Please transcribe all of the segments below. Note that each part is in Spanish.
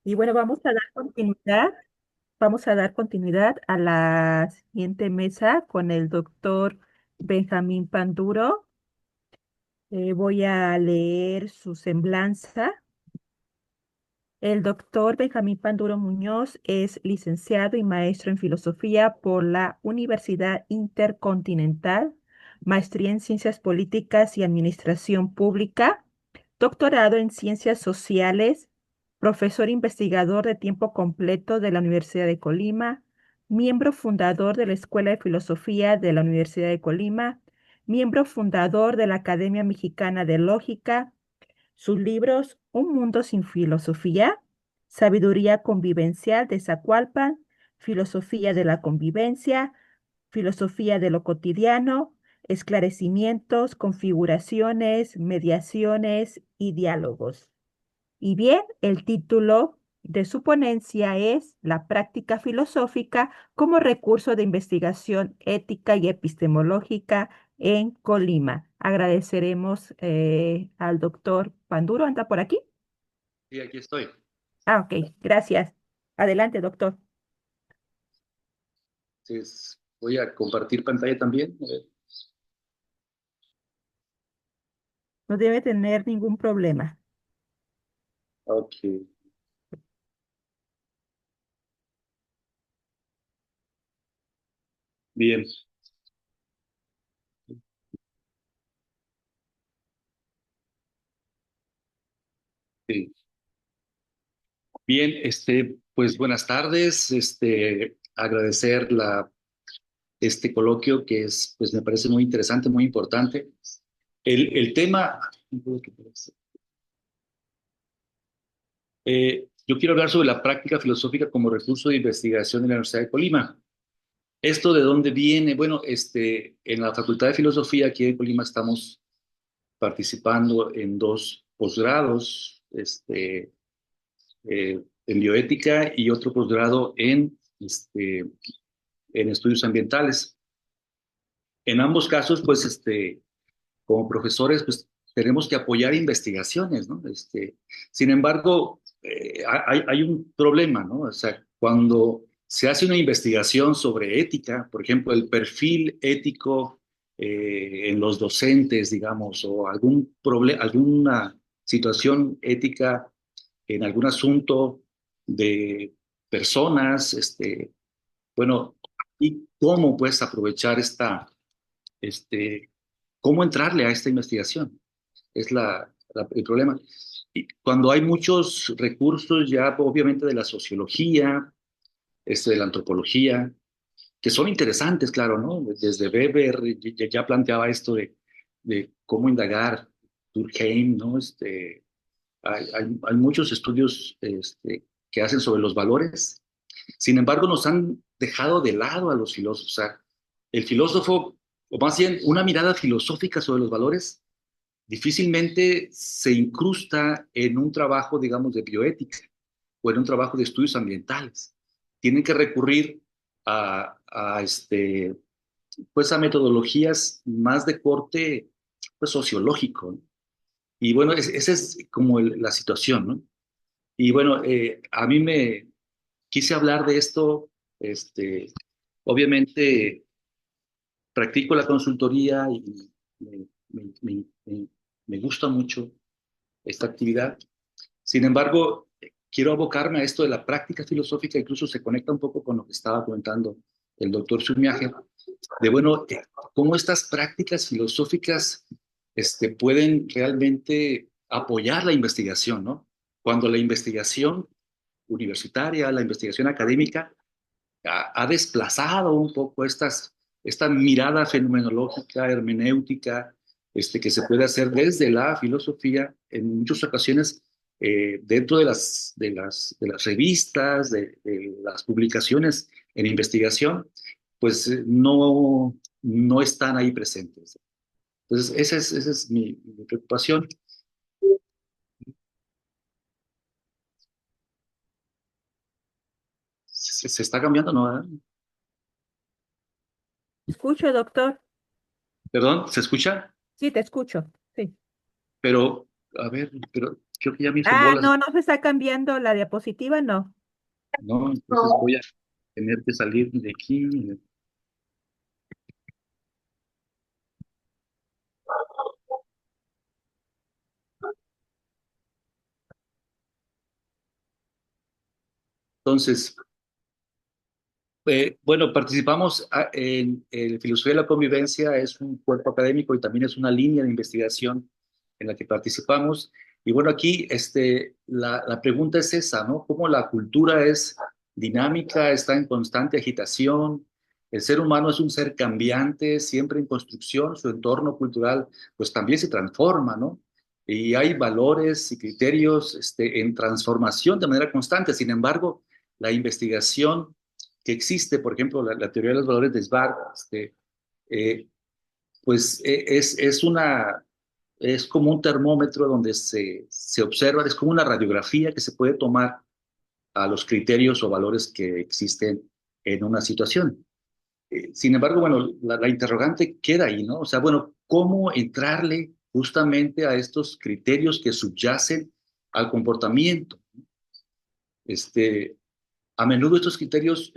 Y bueno, vamos a dar continuidad a la siguiente mesa con el doctor Benjamín Panduro. Voy a leer su semblanza. El doctor Benjamín Panduro Muñoz es licenciado y maestro en filosofía por la Universidad Intercontinental, maestría en ciencias políticas y administración pública, doctorado en ciencias sociales, profesor investigador de tiempo completo de la Universidad de Colima, miembro fundador de la Escuela de Filosofía de la Universidad de Colima, miembro fundador de la Academia Mexicana de Lógica. Sus libros Un mundo sin filosofía, Sabiduría convivencial de Zacualpan, Filosofía de la convivencia, Filosofía de lo cotidiano, Esclarecimientos, configuraciones, mediaciones y diálogos. Y bien, el título de su ponencia es La práctica filosófica como recurso de investigación ética y epistemológica en Colima. Agradeceremos al doctor Panduro. ¿Anda por aquí? Sí, aquí estoy. Ah, ok, gracias. Adelante, doctor. Entonces, voy a compartir pantalla también. No debe tener ningún problema. Ok, bien. Sí. Bien, pues buenas tardes. Agradecer este coloquio que pues me parece muy interesante, muy importante. El tema, yo quiero hablar sobre la práctica filosófica como recurso de investigación de la Universidad de Colima. ¿Esto de dónde viene? Bueno, en la Facultad de Filosofía aquí de Colima estamos participando en dos posgrados, en bioética y otro posgrado en estudios ambientales. En ambos casos, pues, como profesores, pues, tenemos que apoyar investigaciones, ¿no? Sin embargo, hay un problema, ¿no? O sea, cuando se hace una investigación sobre ética, por ejemplo, el perfil ético en los docentes, digamos, o alguna situación ética en algún asunto de personas, bueno, ¿y cómo puedes aprovechar este, cómo entrarle a esta investigación? Es el problema. Y cuando hay muchos recursos ya, obviamente, de la sociología, de la antropología, que son interesantes, claro, ¿no? Desde Weber ya planteaba esto de cómo indagar, Durkheim, ¿no? Hay muchos estudios que hacen sobre los valores. Sin embargo, nos han dejado de lado a los filósofos. O sea, el filósofo, o más bien una mirada filosófica sobre los valores, difícilmente se incrusta en un trabajo, digamos, de bioética o en un trabajo de estudios ambientales. Tienen que recurrir a pues a metodologías más de corte pues, sociológico, ¿no? Y bueno, esa es como la situación, ¿no? Y bueno, a mí me quise hablar de esto, obviamente practico la consultoría y me, me- me- me- me gusta mucho esta actividad. Sin embargo, quiero abocarme a esto de la práctica filosófica, incluso se conecta un poco con lo que estaba comentando el doctor Zumiaje, de bueno, cómo estas prácticas filosóficas pueden realmente apoyar la investigación, ¿no? Cuando la investigación universitaria, la investigación académica, ha desplazado un poco esta mirada fenomenológica, hermenéutica, que se puede hacer desde la filosofía en muchas ocasiones dentro de las revistas, de las publicaciones en investigación, pues no están ahí presentes. Entonces, esa es mi preocupación. Se está cambiando, ¿no? ¿Verdad? Escucho, doctor. Perdón, ¿se escucha? Sí, te escucho. Sí. Pero A ver, pero creo que ya me hizo Ah, bolas, no, no se está cambiando la diapositiva, no. ¿no? Entonces voy a tener que salir de aquí. Entonces, bueno, participamos en Filosofía de la Convivencia, es un cuerpo académico y también es una línea de investigación en la que participamos. Y bueno, aquí la pregunta es esa, ¿no? ¿Cómo la cultura es dinámica, está en constante agitación? El ser humano es un ser cambiante, siempre en construcción, su entorno cultural pues también se transforma, ¿no? Y hay valores y criterios en transformación de manera constante. Sin embargo, la investigación que existe, por ejemplo, la teoría de los valores de Svarg, eh, pues es como un termómetro donde se observa, es como una radiografía que se puede tomar a los criterios o valores que existen en una situación. Sin embargo, bueno, la interrogante queda ahí, ¿no? O sea, bueno, ¿cómo entrarle justamente a estos criterios que subyacen al comportamiento? Este, a menudo estos criterios,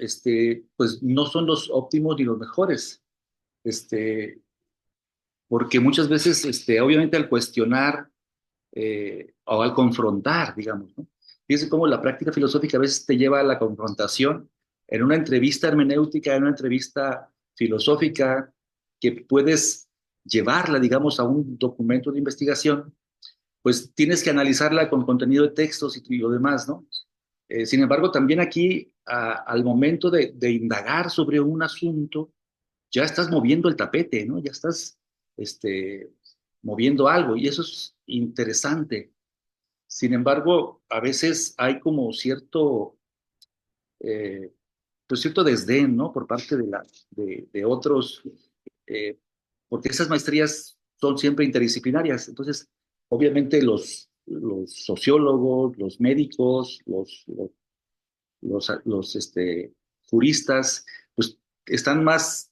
pues no son los óptimos ni los mejores, este, porque muchas veces, obviamente al cuestionar o al confrontar, digamos, ¿no? Fíjense cómo la práctica filosófica a veces te lleva a la confrontación en una entrevista hermenéutica, en una entrevista filosófica, que puedes llevarla, digamos, a un documento de investigación, pues tienes que analizarla con contenido de textos y lo demás, ¿no? Sin embargo, también aquí, al momento de indagar sobre un asunto, ya estás moviendo el tapete, ¿no? Ya estás este, moviendo algo y eso es interesante. Sin embargo, a veces hay como eh, pues cierto desdén, ¿no? Por parte de otros, eh, porque esas maestrías son siempre interdisciplinarias. Entonces, obviamente los sociólogos, los médicos, los juristas, pues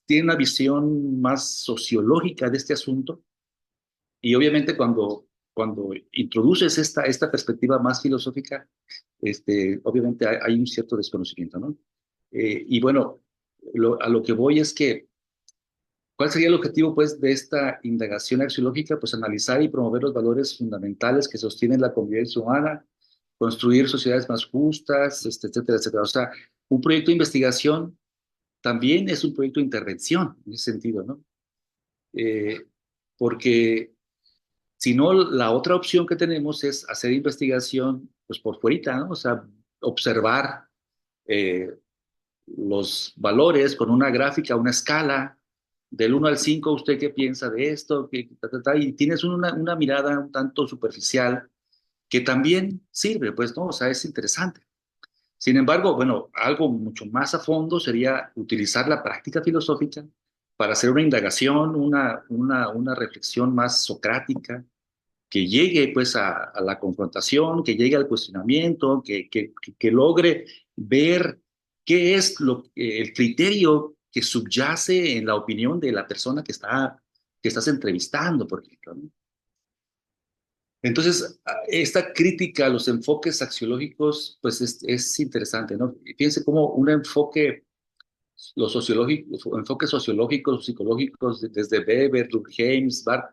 tienen una visión más sociológica de este asunto y obviamente cuando introduces esta perspectiva más filosófica, obviamente hay un cierto desconocimiento, ¿no? Y bueno, a lo que voy es que, ¿cuál sería el objetivo, pues, de esta indagación axiológica? Pues analizar y promover los valores fundamentales que sostienen la convivencia humana, construir sociedades más justas, etcétera, etcétera. O sea, un proyecto de investigación también es un proyecto de intervención, en ese sentido, ¿no? Eh, Porque si no, la otra opción que tenemos es hacer investigación, pues, por fuerita, ¿no? O sea, observar eh, los valores con una gráfica, una escala, del 1 al 5. ¿Usted qué piensa de esto? Y tienes una mirada un tanto superficial que también sirve, pues, ¿no? O sea, es interesante. Sin embargo, bueno, algo mucho más a fondo sería utilizar la práctica filosófica para hacer una indagación, una reflexión más socrática, que llegue pues a la confrontación, que llegue al cuestionamiento, que logre ver qué es el criterio que subyace en la opinión de la persona que estás entrevistando, por ejemplo, ¿no? Entonces, esta crítica a los enfoques axiológicos, pues es interesante, ¿no? Y fíjense cómo un enfoque, los enfoques sociológicos, psicológicos, desde Weber, Durkheim, Barth,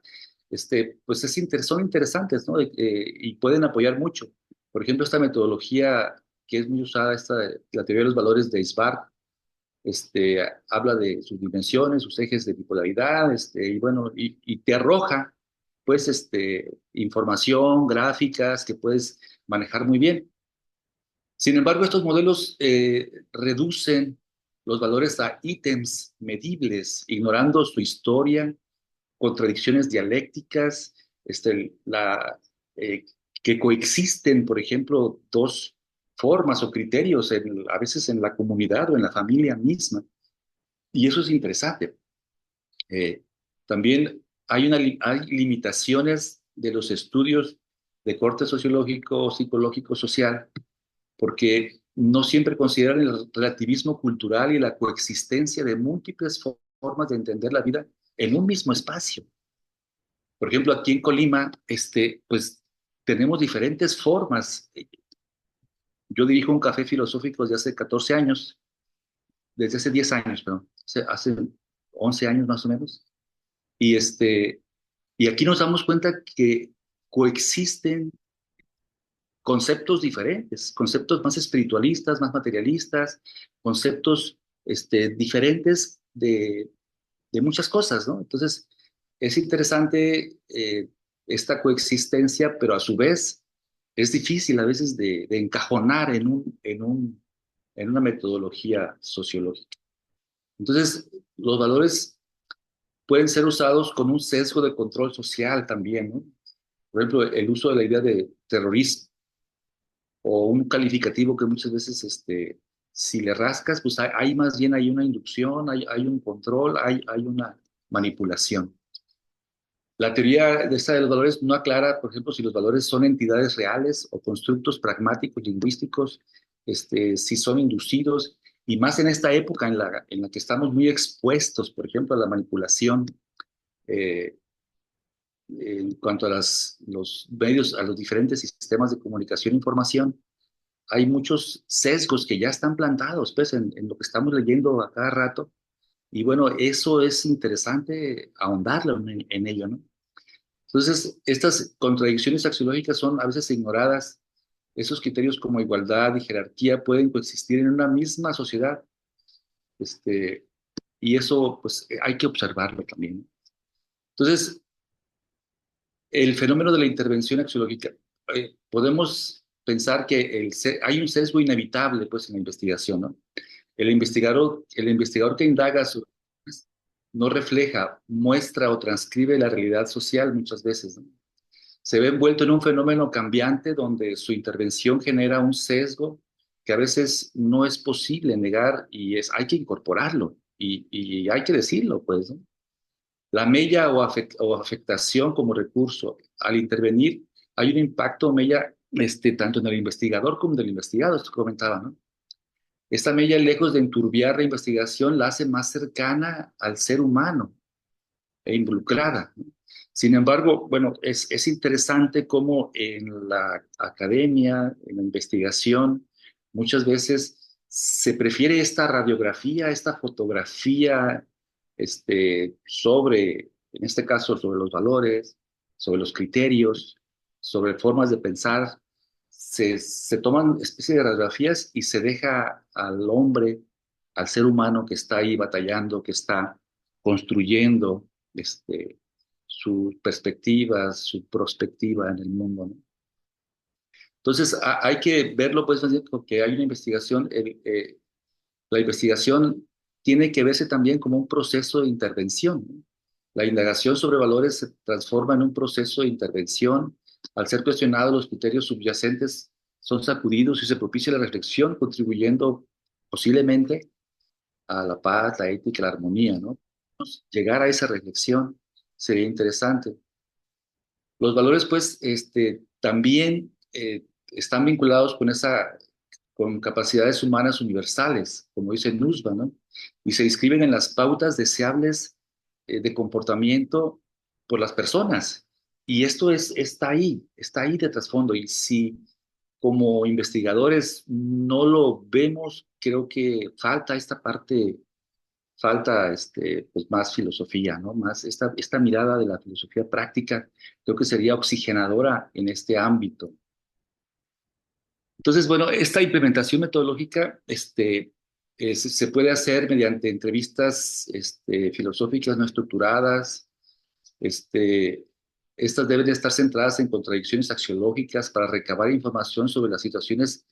pues son interesantes, ¿no? Y pueden apoyar mucho. Por ejemplo, esta metodología que es muy usada, la teoría de los valores de Svarg, habla de sus dimensiones, sus ejes de bipolaridad, y bueno, y te arroja, pues, información, gráficas que puedes manejar muy bien. Sin embargo, estos modelos reducen los valores a ítems medibles, ignorando su historia, contradicciones dialécticas, eh, que coexisten, por ejemplo, dos formas o criterios, a veces en la comunidad o en la familia misma. Y eso es interesante. Eh, También hay limitaciones de los estudios de corte sociológico, psicológico, social, porque no siempre consideran el relativismo cultural y la coexistencia de múltiples formas de entender la vida en un mismo espacio. Por ejemplo, aquí en Colima, pues tenemos diferentes formas. Yo dirijo un café filosófico desde hace 14 años, desde hace 10 años, perdón, hace 11 años más o menos. Y, y aquí nos damos cuenta que coexisten conceptos diferentes, conceptos más espiritualistas, más materialistas, conceptos diferentes de muchas cosas, ¿no? Entonces, es interesante esta coexistencia, pero a su vez es difícil a veces de encajonar en una metodología sociológica. Entonces, los valores pueden ser usados con un sesgo de control social también, ¿no? Por ejemplo, el uso de la idea de terrorismo o un calificativo que muchas veces, si le rascas, pues hay más bien hay una inducción, hay un control, hay una manipulación. La teoría de esta de los valores no aclara, por ejemplo, si los valores son entidades reales o constructos pragmáticos, lingüísticos, si son inducidos, y más en esta época en la que estamos muy expuestos, por ejemplo, a la manipulación eh, en cuanto a los medios, a los diferentes sistemas de comunicación e información. Hay muchos sesgos que ya están plantados pues, en lo que estamos leyendo a cada rato. Y bueno, eso es interesante ahondarlo en ello, ¿no? Entonces, estas contradicciones axiológicas son a veces ignoradas. Esos criterios como igualdad y jerarquía pueden coexistir en una misma sociedad. Este, y eso, pues, hay que observarlo también, ¿no? Entonces, el fenómeno de la intervención axiológica, podemos pensar que hay un sesgo inevitable, pues, en la investigación, ¿no? El investigador que indaga no refleja, muestra o transcribe la realidad social muchas veces, ¿no? Se ve envuelto en un fenómeno cambiante donde su intervención genera un sesgo que a veces no es posible negar y hay que incorporarlo y hay que decirlo, pues, ¿no? La mella o afectación como recurso, al intervenir, hay un impacto mella tanto en el investigador como en el investigado, esto que comentaba, ¿no? Esta mella, lejos de enturbiar la investigación, la hace más cercana al ser humano e involucrada, ¿no? Sin embargo, bueno, es interesante cómo en la academia, en la investigación, muchas veces se prefiere esta radiografía, esta fotografía, en este caso, sobre los valores, sobre los criterios, sobre formas de pensar. Se toman especies de radiografías y se deja al hombre, al ser humano que está ahí batallando, que está construyendo sus perspectivas, su perspectiva en el mundo, ¿no? Entonces, hay que verlo, pues, porque hay una investigación, la investigación tiene que verse también como un proceso de intervención, ¿no? La indagación sobre valores se transforma en un proceso de intervención. Al ser cuestionados, los criterios subyacentes son sacudidos y se propicia la reflexión, contribuyendo posiblemente a la paz, la ética, la armonía, ¿no? Llegar a esa reflexión sería interesante. Los valores, pues, también están vinculados con capacidades humanas universales, como dice Nussbaum, ¿no? Y se inscriben en las pautas deseables de comportamiento por las personas. Y esto está ahí de trasfondo. Y si como investigadores no lo vemos, creo que falta esta parte, falta pues más filosofía, ¿no? Más esta mirada de la filosofía práctica, creo que sería oxigenadora en este ámbito. Entonces, bueno, esta implementación metodológica se puede hacer mediante entrevistas filosóficas no estructuradas. Este, Estas deben de estar centradas en contradicciones axiológicas para recabar información sobre las situaciones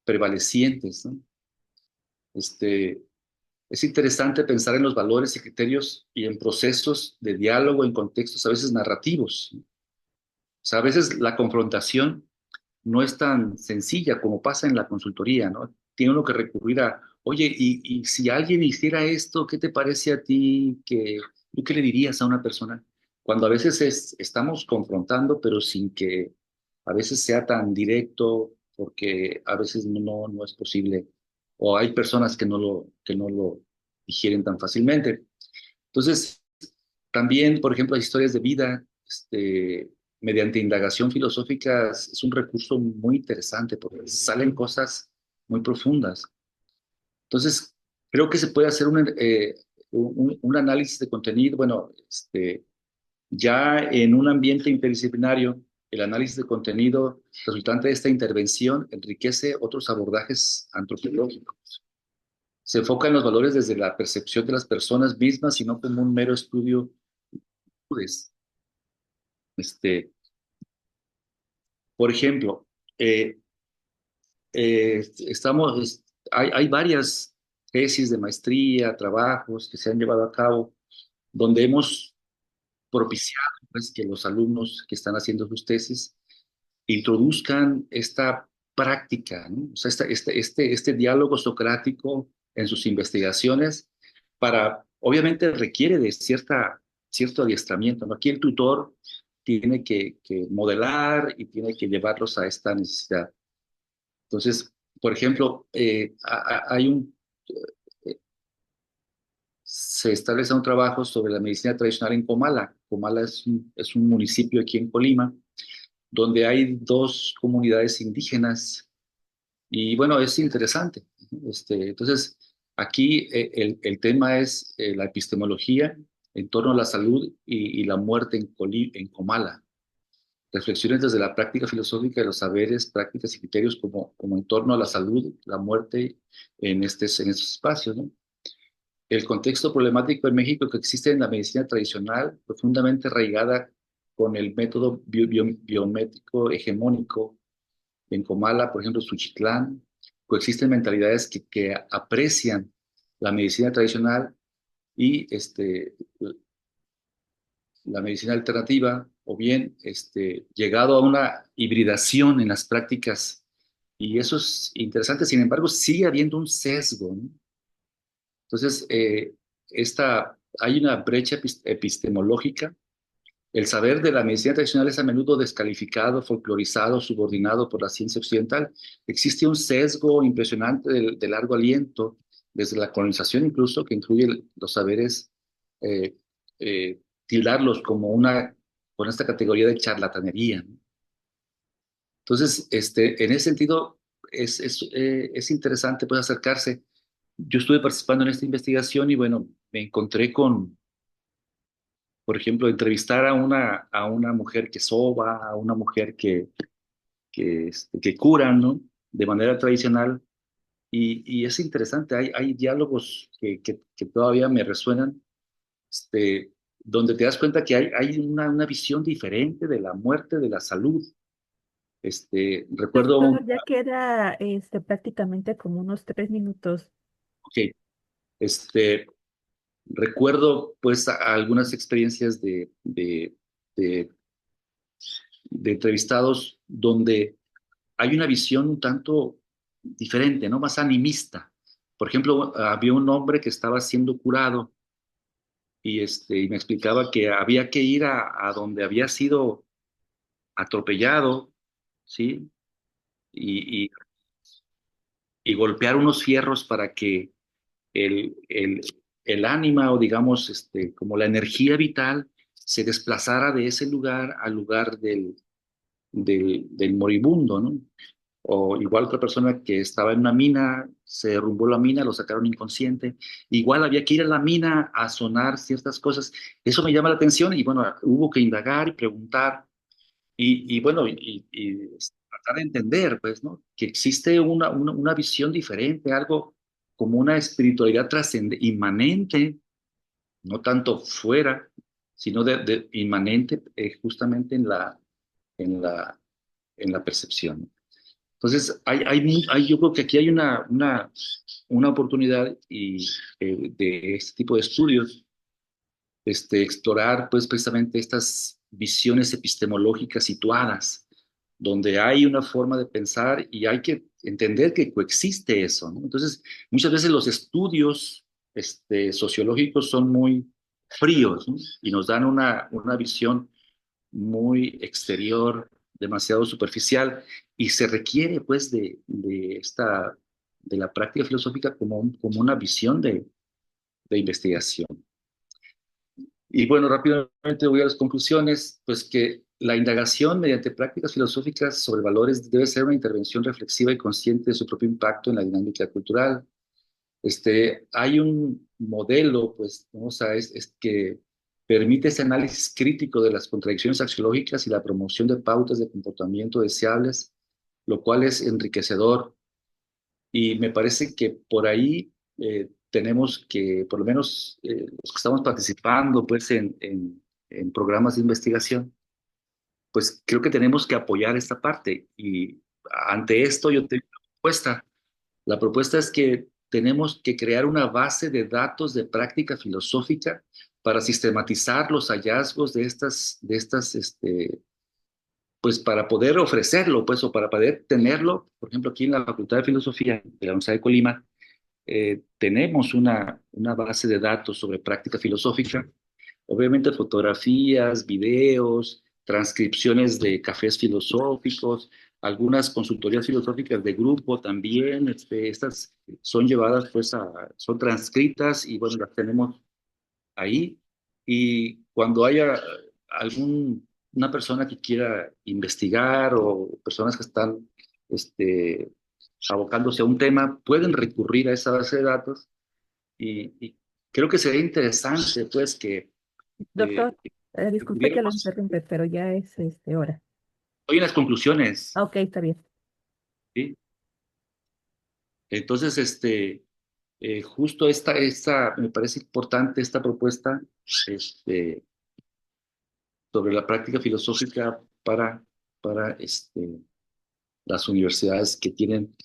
prevalecientes, ¿no? Este, Es interesante pensar en los valores y criterios y en procesos de diálogo en contextos a veces narrativos, ¿no? O sea, a veces la confrontación no es tan sencilla como pasa en la consultoría, ¿no? Tiene uno que recurrir a, oye, y si alguien hiciera esto, ¿qué te parece a ti? ¿Tú qué le dirías a una persona? Cuando a veces estamos confrontando, pero sin que a veces sea tan directo, porque a veces no es posible, o hay personas que no lo digieren tan fácilmente. Entonces, también, por ejemplo, las historias de vida, mediante indagación filosófica es un recurso muy interesante porque salen cosas muy profundas. Entonces, creo que se puede hacer un análisis de contenido, bueno, ya en un ambiente interdisciplinario, el análisis de contenido resultante de esta intervención enriquece otros abordajes antropológicos. Se enfoca en los valores desde la percepción de las personas mismas y no como un mero estudio. Pues, este, por ejemplo, eh, hay varias tesis de maestría, trabajos que se han llevado a cabo donde hemos propiciado pues, que los alumnos que están haciendo sus tesis introduzcan esta práctica, ¿no? O sea, este diálogo socrático en sus investigaciones obviamente requiere de cierto adiestramiento, ¿no? Aquí el tutor tiene que modelar y tiene que llevarlos a esta necesidad. Entonces, por ejemplo, se establece un trabajo sobre la medicina tradicional en Comala. Comala es un municipio aquí en Colima, donde hay dos comunidades indígenas y bueno, es interesante. Entonces, aquí el tema es la epistemología en torno a la salud y la muerte en Comala. Reflexiones desde la práctica filosófica de los saberes, prácticas y criterios como en torno a la salud, la muerte en estos espacios, ¿no? El contexto problemático en México que existe en la medicina tradicional, profundamente arraigada con el método biométrico hegemónico en Comala, por ejemplo, Suchitlán, coexisten mentalidades que aprecian la medicina tradicional y la medicina alternativa, o bien llegado a una hibridación en las prácticas. Y eso es interesante, sin embargo, sigue habiendo un sesgo, ¿no? Entonces, hay una brecha epistemológica. El saber de la medicina tradicional es a menudo descalificado, folclorizado, subordinado por la ciencia occidental. Existe un sesgo impresionante de largo aliento, desde la colonización incluso, que incluye los saberes, eh, tildarlos con esta categoría de charlatanería, ¿no? Entonces, en ese sentido, es interesante pues, acercarse. Yo estuve participando en esta investigación y bueno, me encontré con, por ejemplo, entrevistar a una mujer que soba, a una mujer que cura, ¿no? De manera tradicional. Y es interesante, hay diálogos que todavía me resuenan, este, donde te das cuenta que hay una visión diferente de la muerte, de la salud. Recuerdo, Doctor, ya queda prácticamente como unos 3 minutos. ok, este, recuerdo pues algunas experiencias de, de entrevistados donde hay una visión un tanto diferente, ¿no? Más animista. Por ejemplo, había un hombre que estaba siendo curado y me explicaba que había que ir a donde había sido atropellado, ¿sí? Y, y- y golpear unos fierros para que el, el, el ánima o digamos, como la energía vital se desplazara de ese lugar al lugar del moribundo, ¿no? O igual otra persona que estaba en una mina, se derrumbó la mina, lo sacaron inconsciente. Igual había que ir a la mina a sonar ciertas cosas. Eso me llama la atención y bueno, hubo que indagar y preguntar y bueno, tratar de entender, pues, ¿no? Que existe una visión diferente, algo como una espiritualidad trascendente, inmanente, no tanto fuera, sino inmanente justamente en la, en la percepción. Entonces, yo creo que aquí hay una oportunidad de este tipo de estudios, explorar pues precisamente estas visiones epistemológicas situadas, donde hay una forma de pensar y hay que entender que coexiste eso, ¿no? Entonces, muchas veces los estudios sociológicos son muy fríos, ¿no? Y nos dan una visión muy exterior, demasiado superficial, y se requiere pues de la práctica filosófica como una visión de investigación. Y bueno, rápidamente voy a las conclusiones, pues que la indagación mediante prácticas filosóficas sobre valores debe ser una intervención reflexiva y consciente de su propio impacto en la dinámica cultural. Hay un modelo, pues, ¿no? O sea, es que permite ese análisis crítico de las contradicciones axiológicas y la promoción de pautas de comportamiento deseables, lo cual es enriquecedor. Y me parece que por ahí tenemos que, por lo menos los que estamos participando, pues, en programas de investigación, pues creo que tenemos que apoyar esta parte. Y ante esto yo tengo una propuesta. La propuesta es que tenemos que crear una base de datos de práctica filosófica para sistematizar los hallazgos pues para poder ofrecerlo, pues, o para poder tenerlo. Por ejemplo, aquí en la Facultad de Filosofía de la Universidad de Colima, tenemos una base de datos sobre práctica filosófica. Obviamente fotografías, videos, transcripciones de cafés filosóficos, algunas consultorías filosóficas de grupo también. Estas son llevadas, pues, son transcritas y bueno, las tenemos ahí. Y cuando haya una persona que quiera investigar o personas que están este, abocándose a un tema, pueden recurrir a esa base de datos y creo que sería interesante, pues, Doctor, que disculpe que lo pudiéramos. interrumpe, pero ya es hora. Oye, las conclusiones, Ah, ok, está bien. ¿sí? Entonces, justo me parece importante esta propuesta, este, sobre la práctica filosófica para las universidades que tienen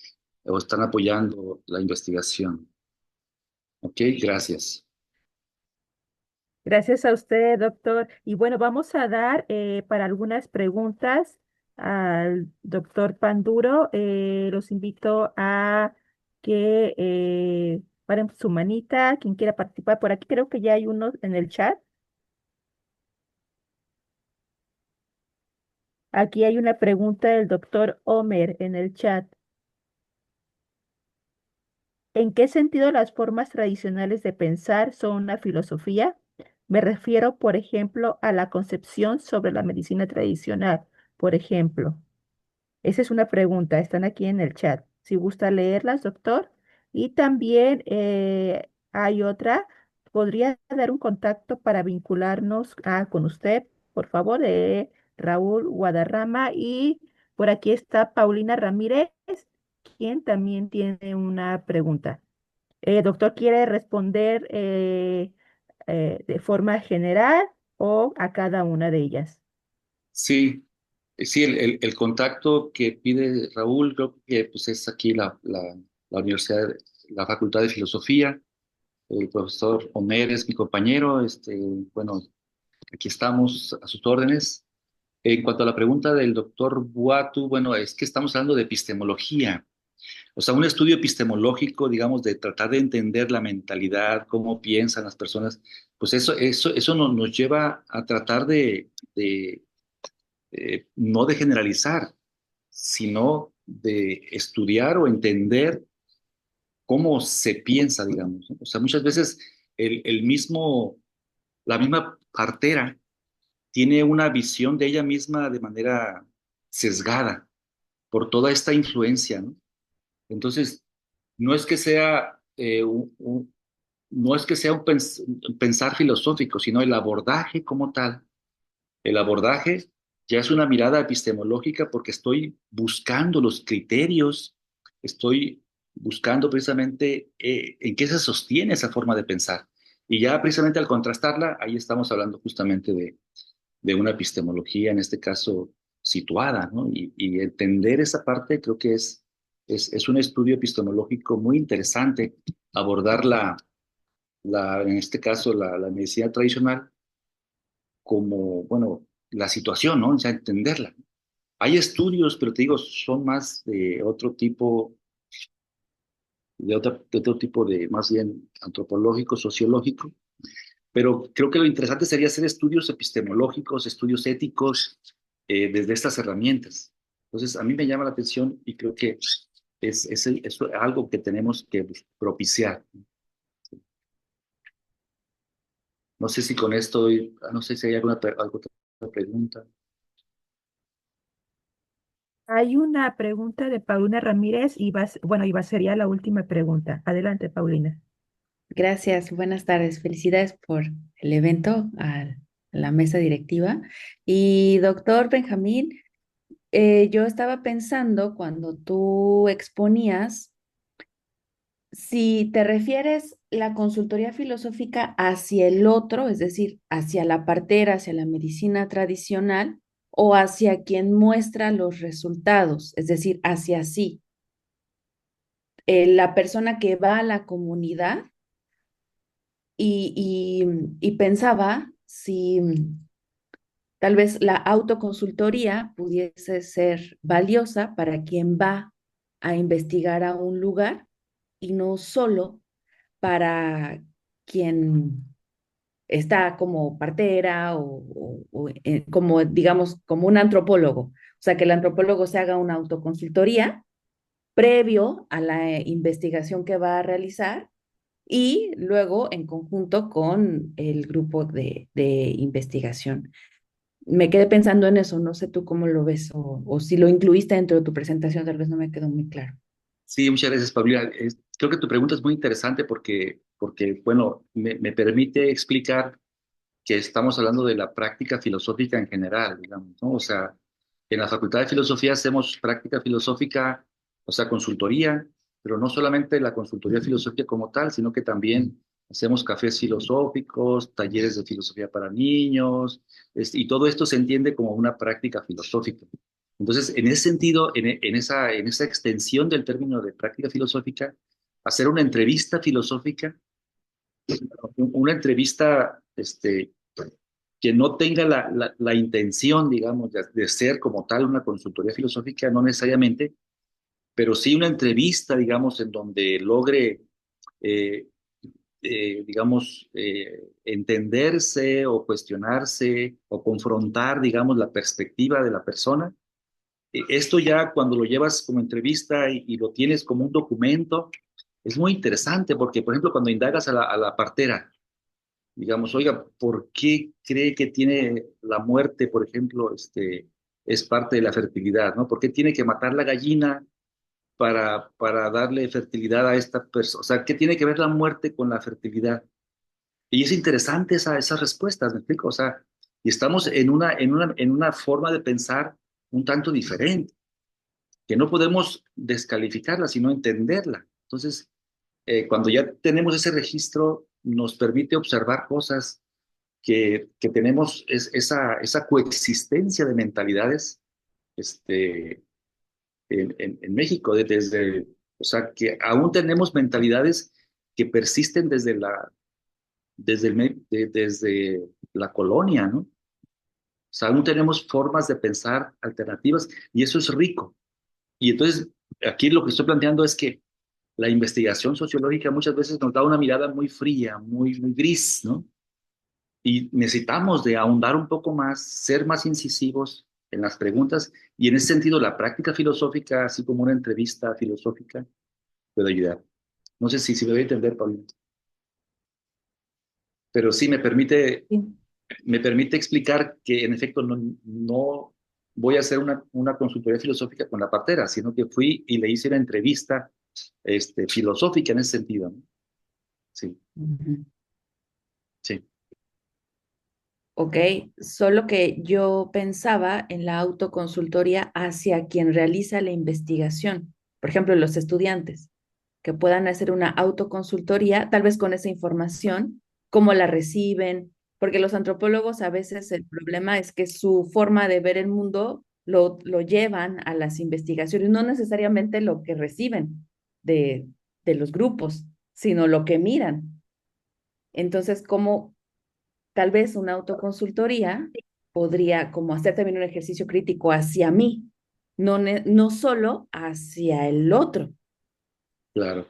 o están apoyando la investigación. Ok, gracias. Gracias a usted, doctor. Y bueno, vamos a dar para algunas preguntas al doctor Panduro. Los invito a que paren su manita, quien quiera participar. Por aquí creo que ya hay unos en el chat. Aquí hay una pregunta del doctor Homer en el chat. ¿En qué sentido las formas tradicionales de pensar son una filosofía? Me refiero, por ejemplo, a la concepción sobre la medicina tradicional, por ejemplo. Esa es una pregunta, están aquí en el chat. Si gusta leerlas, doctor. Y también hay otra, ¿podría dar un contacto para vincularnos con usted, por favor, de Raúl Guadarrama? Y por aquí está Paulina Ramírez, quien también tiene una pregunta. Doctor, ¿quiere responder de forma general o a cada una de ellas? Sí, sí, el contacto que pide Raúl, creo que pues, es aquí la universidad, la Facultad de Filosofía. El profesor Omer es mi compañero. Bueno, aquí estamos a sus órdenes. En cuanto a la pregunta del doctor Buatu, bueno, es que estamos hablando de epistemología, o sea, un estudio epistemológico, digamos, de tratar de entender la mentalidad, cómo piensan las personas. Pues eso nos lleva a tratar no de generalizar, sino de estudiar o entender cómo se piensa, digamos, ¿no? O sea, muchas veces la misma partera tiene una visión de ella misma de manera sesgada por toda esta influencia, ¿no? Entonces, no es que sea no es que sea un pensar filosófico, sino el abordaje como tal. El abordaje ya es una mirada epistemológica porque estoy buscando los criterios, estoy buscando precisamente en qué se sostiene esa forma de pensar. Y ya precisamente al contrastarla, ahí estamos hablando justamente de una epistemología, en este caso situada, ¿no? Y entender esa parte creo que es un estudio epistemológico muy interesante, abordar en este caso, la medicina tradicional como, bueno, la situación, ¿no? O sea, entenderla. Hay estudios, pero te digo, son más de otro tipo de, más bien antropológico, sociológico, pero creo que lo interesante sería hacer estudios epistemológicos, estudios éticos, desde estas herramientas. Entonces, a mí me llama la atención y creo que es algo que tenemos que propiciar. No sé si con esto, no sé si hay alguna otra pregunta. Hay una pregunta de Paulina Ramírez y bueno, sería la última pregunta. Adelante, Paulina. Gracias, buenas tardes. Felicidades por el evento, a la mesa directiva. Y doctor Benjamín, yo estaba pensando cuando tú exponías, si te refieres la consultoría filosófica hacia el otro, es decir, hacia la partera, hacia la medicina tradicional, o hacia quien muestra los resultados, es decir, hacia sí, la persona que va a la comunidad y pensaba si tal vez la autoconsultoría pudiese ser valiosa para quien va a investigar a un lugar y no solo para quien está como partera o como, digamos, como un antropólogo. O sea, que el antropólogo se haga una autoconsultoría previo a la investigación que va a realizar y luego en conjunto con el grupo de investigación. Me quedé pensando en eso, no sé tú cómo lo ves o si lo incluiste dentro de tu presentación, tal vez no me quedó muy claro. Sí, muchas gracias, Paulina. Creo que tu pregunta es muy interesante porque bueno, me permite explicar que estamos hablando de la práctica filosófica en general, digamos, ¿no? O sea, en la Facultad de Filosofía hacemos práctica filosófica, o sea, consultoría, pero no solamente la consultoría filosófica como tal, sino que también hacemos cafés filosóficos, talleres de filosofía para niños, y todo esto se entiende como una práctica filosófica. Entonces, en ese sentido, en esa extensión del término de práctica filosófica, hacer una entrevista filosófica, una entrevista que no tenga la intención, digamos, de ser como tal una consultoría filosófica, no necesariamente, pero sí una entrevista, digamos, en donde logre, eh, digamos, entenderse o cuestionarse o confrontar, digamos, la perspectiva de la persona. Esto ya cuando lo llevas como entrevista y lo tienes como un documento, es muy interesante porque, por ejemplo, cuando indagas a la partera, digamos, oiga, ¿por qué cree que tiene la muerte, por ejemplo, es parte de la fertilidad, ¿no? ¿Por qué tiene que matar la gallina para darle fertilidad a esta persona? O sea, ¿qué tiene que ver la muerte con la fertilidad? Y es interesante esas respuestas, ¿me explico? O sea, y estamos en una forma de pensar un tanto diferente, que no podemos descalificarla, sino entenderla. Entonces, cuando ya tenemos ese registro, nos permite observar cosas que tenemos esa coexistencia de mentalidades este, en México, o sea, que aún tenemos mentalidades que persisten desde la colonia, ¿no? O sea, aún tenemos formas de pensar alternativas y eso es rico. Y entonces, aquí lo que estoy planteando es que la investigación sociológica muchas veces nos da una mirada muy fría, muy gris, ¿no? Y necesitamos de ahondar un poco más, ser más incisivos en las preguntas y en ese sentido la práctica filosófica, así como una entrevista filosófica, puede ayudar. No sé si me voy a entender, Paulina, pero sí Sí. me permite explicar que en efecto no voy a hacer una consultoría filosófica con la partera, sino que fui y le hice una entrevista filosófica en ese sentido, ¿no? Sí, Ujú. sí, Ok, solo que yo pensaba en la autoconsultoría hacia quien realiza la investigación, por ejemplo, los estudiantes, que puedan hacer una autoconsultoría, tal vez con esa información, cómo la reciben, porque los antropólogos a veces el problema es que su forma de ver el mundo lo llevan a las investigaciones, no necesariamente lo que reciben de, de los grupos, sino lo que miran. Entonces, ¿cómo tal vez una autoconsultoría podría como hacer también un ejercicio crítico hacia mí, no solo hacia el otro? claro.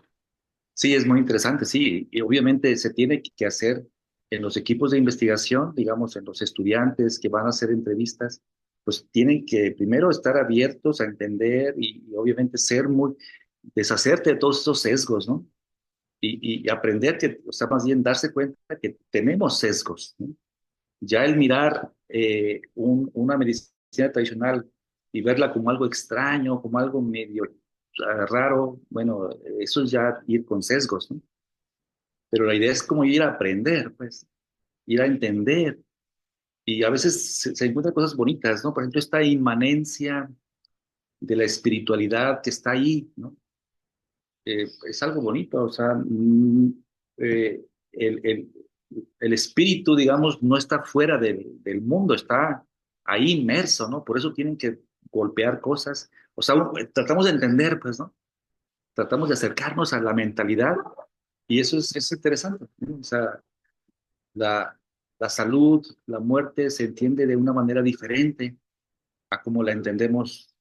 Sí, es muy interesante, sí, y obviamente se tiene que hacer en los equipos de investigación, digamos, en los estudiantes que van a hacer entrevistas, pues tienen que primero estar abiertos a entender y obviamente deshacerte de todos esos sesgos, ¿no? Y aprender que, o sea, más bien darse cuenta que tenemos sesgos, ¿no? Ya el mirar una medicina tradicional y verla como algo extraño, como algo medio raro, bueno, eso es ya ir con sesgos, ¿no? Pero la idea es como ir a aprender, pues, ir a entender. Y a veces se encuentran cosas bonitas, ¿no? Por ejemplo, esta inmanencia de la espiritualidad que está ahí, ¿no? Es algo bonito, o sea, eh, el, el, el espíritu, digamos, no está fuera del mundo, está ahí inmerso, ¿no? Por eso tienen que golpear cosas. O sea, tratamos de entender, pues, ¿no? Tratamos de acercarnos a la mentalidad y eso es interesante, ¿no? O sea, la, la salud, la muerte se entiende de una manera diferente a como la entendemos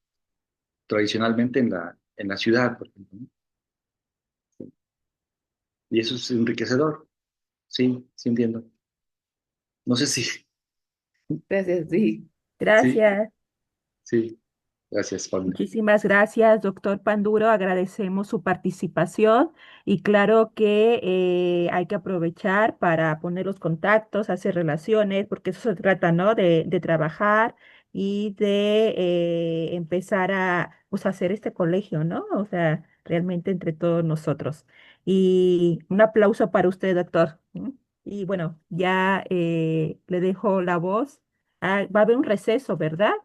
tradicionalmente en la ciudad, por ejemplo, ¿no? Y eso es enriquecedor. Sí, sí entiendo. No sé si, Gracias, sí. sí, Gracias. sí. Gracias, Paula. Muchísimas gracias, doctor Panduro. Agradecemos su participación y claro que hay que aprovechar para poner los contactos, hacer relaciones, porque eso se trata, ¿no? De trabajar y de empezar a pues, hacer este colegio, ¿no? O sea, realmente entre todos nosotros. Y un aplauso para usted, doctor. ¿Mm? Y bueno, ya le dejo la voz. Ah, va a haber un receso, ¿verdad?